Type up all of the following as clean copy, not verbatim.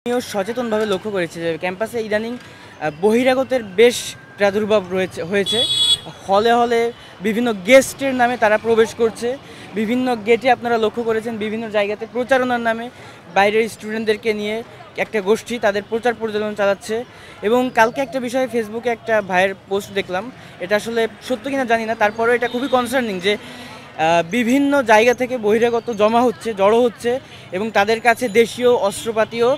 আমিও সচেতনভাবে লক্ষ্য করেছি যে ক্যাম্পাসে ইদানিং বহিরাগতের বেশ প্রাদুর্ভাব হয়েছে। হলে হলে বিভিন্ন গেস্টের নামে তারা প্রবেশ করছে। বিভিন্ন গেটে আপনারা লক্ষ্য করেছেন বিভিন্ন জায়গাতে প্রচারণার নামে বাইরের স্টুডেন্টদেরকে নিয়ে একটা গোষ্ঠী তাদের প্রচার পরিচালনা চালাচ্ছে। এবং কালকে একটা বিষয়ে ফেসবুকে একটা ভাইয়ের পোস্ট দেখলাম, এটা আসলে সত্য কিনা জানি না, তারপরেও এটা খুবই কনসার্নিং যে বিভিন্ন জায়গা থেকে বহিরাগত জমা হচ্ছে, জড়ো হচ্ছে এবং তাদের কাছে দেশীয় অস্ত্রপাতিও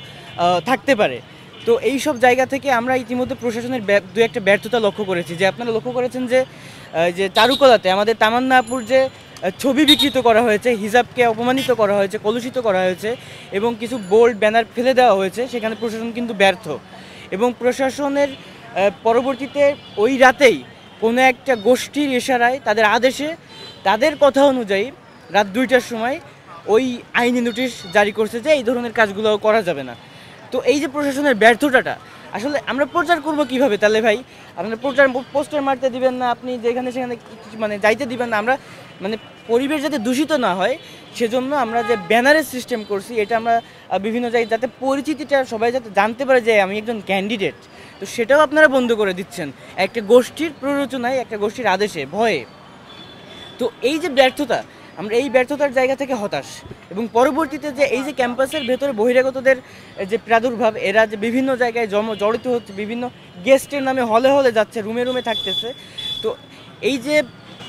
থাকতে পারে। তো এই সব জায়গা থেকে আমরা ইতিমধ্যে প্রশাসনের দু একটা ব্যর্থতা লক্ষ্য করেছি। যে আপনারা লক্ষ্য করেছেন যে চারুকলাতে আমাদের তামান্না আপুর যে ছবি বিকৃত করা হয়েছে, হিজাবকে অপমানিত করা হয়েছে, কলুষিত করা হয়েছে এবং কিছু বোল্ড ব্যানার ফেলে দেওয়া হয়েছে, সেখানে প্রশাসন কিন্তু ব্যর্থ। এবং প্রশাসনের পরবর্তীতে ওই রাতেই কোনো একটা গোষ্ঠীর ইশারায় তাদের আদেশে তাদের কথা অনুযায়ী রাত 2টার সময় ওই আইনি নোটিশ জারি করছে যে এই ধরনের কাজগুলো করা যাবে না। তো এই যে প্রশাসনের ব্যর্থতাটা, আসলে আমরা প্রচার করব কিভাবে তাহলে ভাই? আপনার প্রচার পোস্টার মারতে দিবেন না, আপনি যেখানে সেখানে মানে যাইতে দিবেন না। আমরা মানে পরিবেশ যাতে দূষিত না হয় সেজন্য আমরা যে ব্যানারের সিস্টেম করছি, এটা আমরা বিভিন্ন জায়গায় যাতে পরিচিতিটা সবাই যাতে জানতে পারে যে আমি একজন ক্যান্ডিডেট, তো সেটাও আপনারা বন্ধ করে দিচ্ছেন একটা গোষ্ঠীর প্ররোচনায়, একটা গোষ্ঠীর আদেশে, ভয়ে। তো এই যে ব্যর্থতা, আমরা এই ব্যর্থতার জায়গা থেকে হতাশ। এবং পরবর্তীতে যে এই যে ক্যাম্পাসের ভেতরে বহিরাগতদের যে প্রাদুর্ভাব, এরা যে বিভিন্ন জায়গায় জড়িত হচ্ছে, বিভিন্ন গেস্টের নামে হলে হলে যাচ্ছে, রুমে রুমে থাকতেছে। তো এই যে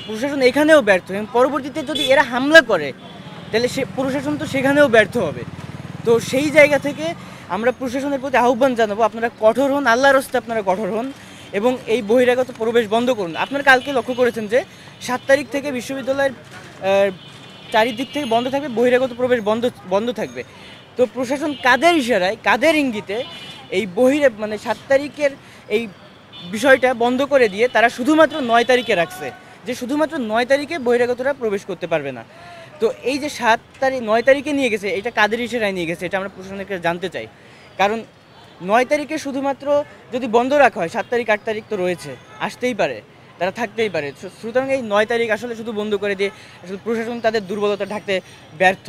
প্রশাসন এখানেও ব্যর্থ, এবং পরবর্তীতে যদি এরা হামলা করে তাহলে সে প্রশাসন তো সেখানেও ব্যর্থ হবে। তো সেই জায়গা থেকে আমরা প্রশাসনের প্রতি আহ্বান জানাবো, আপনারা কঠোর হন, আল্লাহর রাস্তায় আপনারা কঠোর হন এবং এই বহিরাগত প্রবেশ বন্ধ করুন। আপনারা কালকে লক্ষ্য করেছেন যে 7 তারিখ থেকে বিশ্ববিদ্যালয়ের চারিদিক থেকে বন্ধ থাকবে, বহিরাগত প্রবেশ বন্ধ থাকবে। তো প্রশাসন কাদের ইশারায়, কাদের ইঙ্গিতে এই 7 তারিখের এই বিষয়টা বন্ধ করে দিয়ে তারা শুধুমাত্র 9 তারিখে রাখছে, যে শুধুমাত্র 9 তারিখে বহিরাগতরা প্রবেশ করতে পারবে না। তো এই যে 9 তারিখে নিয়ে গেছে, এটা কাদের ইশারায় নিয়ে গেছে, এটা আমরা প্রশাসনের কাছে জানতে চাই। কারণ 9 তারিখে শুধুমাত্র যদি বন্ধ রাখা হয়, 7 তারিখ 8 তারিখ তো রয়েছে, আসতেই পারে, তারা থাকতেই পারে। সুতরাং এই 9 তারিখ আসলে শুধু বন্ধ করে দিয়ে আসলে প্রশাসন তাদের দুর্বলতা ঢাকতে ব্যর্থ।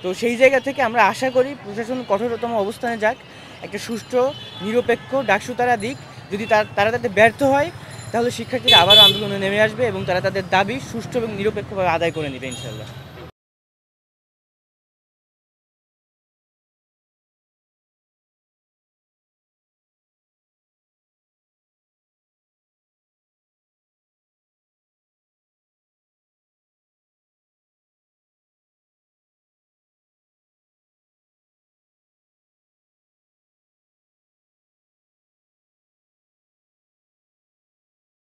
তো সেই জায়গা থেকে আমরা আশা করি প্রশাসন কঠোরতম অবস্থানে যাক, একটা সুষ্ঠু নিরপেক্ষ ডাকসু তারা দিক। যদি তারা তাতে ব্যর্থ হয় তাহলে শিক্ষার্থীরা আবারও আন্দোলনে নেমে আসবে এবং তারা তাদের দাবি সুষ্ঠু এবং নিরপেক্ষভাবে আদায় করে নেবে ইনশাআল্লাহ।